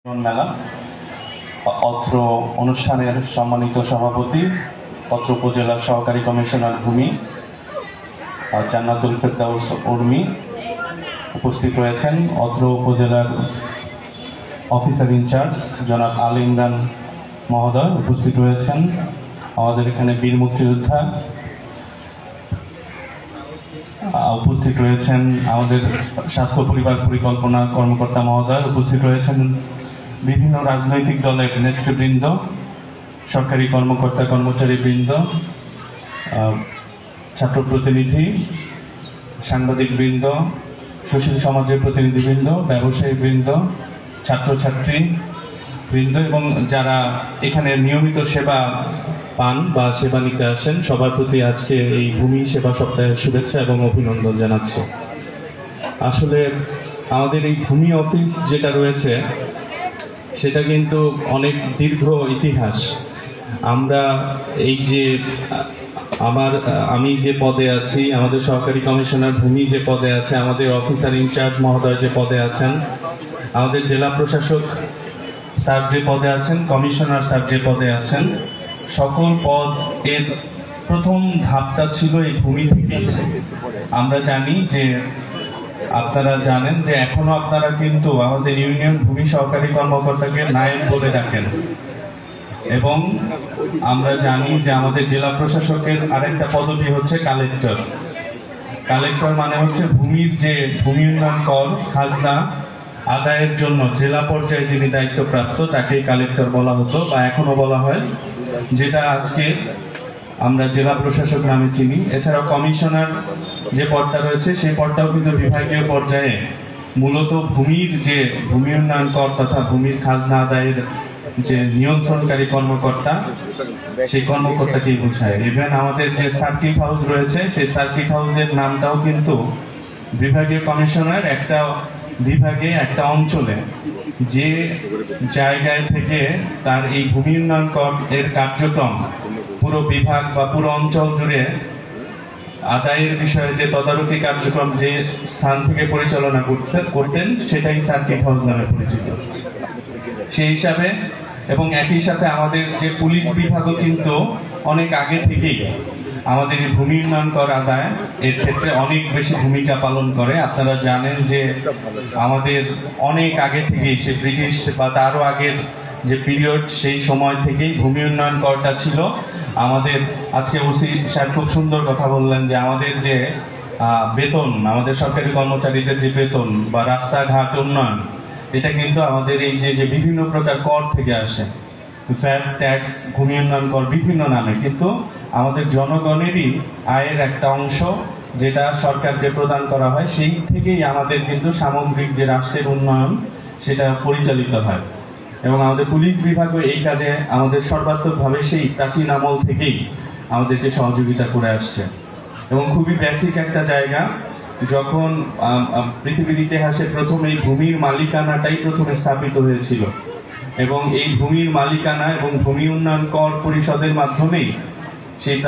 মেলা অত্র অনুষ্ঠানের সম্মানিত সভাপতি অত্র উপজেলার সহকারী কমিশনার ভূমি জান্নাতুল ফেরদাউস উর্মি উপস্থিত রয়েছেন। অত্র উপজেলার অফিসার ইনচার্জ জনাব আল ইমরান মহোদয় উপস্থিত রয়েছেন। আমাদের এখানে বীর মুক্তিযোদ্ধা উপস্থিত রয়েছেন। আমাদের স্বাস্থ্য পরিবার পরিকল্পনা কর্মকর্তা মহোদয় উপস্থিত রয়েছেন। বিভিন্ন রাজনৈতিক দলের নেতৃবৃন্দ, সরকারি কর্মকর্তা কর্মচারীবৃন্দ, ছাত্র প্রতিনিধি, সাংবাদিক বৃন্দ, সুশীল সমাজের প্রতিনিধিবৃন্দ, ব্যবসায়ী বৃন্দ, ছাত্রছাত্রী বৃন্দ এবং যারা এখানে নিয়মিত সেবা পান বা সেবা নিতে আসেন, সবার প্রতি আজকে এই ভূমি সেবা সপ্তাহের শুভেচ্ছা এবং অভিনন্দন জানাচ্ছি। আসলে আমাদের এই ভূমি অফিস যেটা রয়েছে সেটা কিন্তু অনেক দীর্ঘ ইতিহাস। আমরা এই যে আমি যে পদে আছি, আমাদের সহকারী কমিশনার ভূমি যে পদে আছে, আমাদের অফিসার ইনচার্জ মহোদয় যে পদে আছেন, আমাদের জেলা প্রশাসক স্যার যে পদে আছেন, কমিশনার স্যার যে পদে আছেন, সকল পদ এর প্রথম ধাপটা ছিল এই ভূমি থেকে। আমরা জানি যে আপনারা জানেন যে এখনো আপনারা কিন্তু আমাদের ইউনিয়ন ভূমি সহকারী কর্মকর্তাকে নায়েব বলে ডাকেন এবং আমরা জানি যে আমাদের জেলা প্রশাসকের আরেকটা পদবি হচ্ছে কালেক্টর। কালেক্টর মানে হচ্ছে ভূমির যে ভূমি উন্নয়ন কর খাজনা আদায়ের জন্য জেলা পর্যায়ে যিনি দায়িত্বপ্রাপ্ত তাকেই কালেক্টর বলা হতো বা এখনো বলা হয়, যেটা আজকে আমরা জেলা প্রশাসক নামে চিনি। এছাড়াও কমিশনার যে পদটা রয়েছে সেই পদটাও কিন্তু বিভাগীয় পর্যায়ে মূলত ভূমির যে ভূমি উন্নয়ন কর তথা ভূমির খাজনা আদায়ের যে নিয়ন্ত্রণকারী কর্মকর্তা সেই কর্মকর্তাকেই বোঝায়। ইভেন আমাদের যে সার্কিট হাউস রয়েছে সেই সার্কিট হাউসের নামটাও কিন্তু বিভাগীয় কমিশনার একটা বিভাগে একটা অঞ্চলে যে জায়গায় থেকে তার এই ভূমি উন্নয়ন কর এর কার্যক্রম পুরো বিভাগ বা পুরো অঞ্চল জুড়ে আদায়ের বিষয়ে যে তদারকি কার্যক্রম যে স্থান থেকে পরিচালনা করতেন সেটাই সার্কিট হাউস নামে পরিচিত। সেই হিসাবে এবং একই সাথে আমাদের যে পুলিশ বিভাগও কিন্তু অনেক আগে থেকেই আমাদের এই ভূমি উন্নয়ন কর আদায় এর ক্ষেত্রে অনেক বেশি ভূমিকা পালন করে। আপনারা জানেন যে আমাদের অনেক আগে থেকেই সে ব্রিটিশ বা তারও আগের যে পিরিয়ড সেই সময় থেকেই ভূমি উন্নয়ন করটা ছিল আমাদের। আজকে ওসি স্যার খুব সুন্দর কথা বললেন যে আমাদের যে বেতন, আমাদের সরকারি কর্মচারীদের যে বেতন বা রাস্তাঘাট উন্নয়ন, এটা কিন্তু আমাদের এই যে বিভিন্ন প্রকার কর থেকে আসে, ভ্যাট, ট্যাক্স, ভূমি উন্নয়ন কর বিভিন্ন নামে, কিন্তু আমাদের জনগণেরই আয়ের একটা অংশ যেটা সরকারকে প্রদান করা হয়, সেই থেকেই আমাদের কিন্তু সামগ্রিক যে রাষ্ট্রের উন্নয়ন সেটা পরিচালিত হয়। এবং আমাদের পুলিশ বিভাগও এই কাজে আমাদের সর্বাত্মকভাবে সেই প্রাচীন আমল থেকেই আমাদেরকে সহযোগিতা করে আসছে। এবং খুবই বেসিক একটা জায়গা, যখন পৃথিবীর ইতিহাসে প্রথম এই ভূমির মালিকানাটাই প্রথমে স্থাপিত হয়েছিল এবং এই ভূমির মালিকানা এবং ভূমি উন্নয়ন কর পরিষদের মাধ্যমেই সেই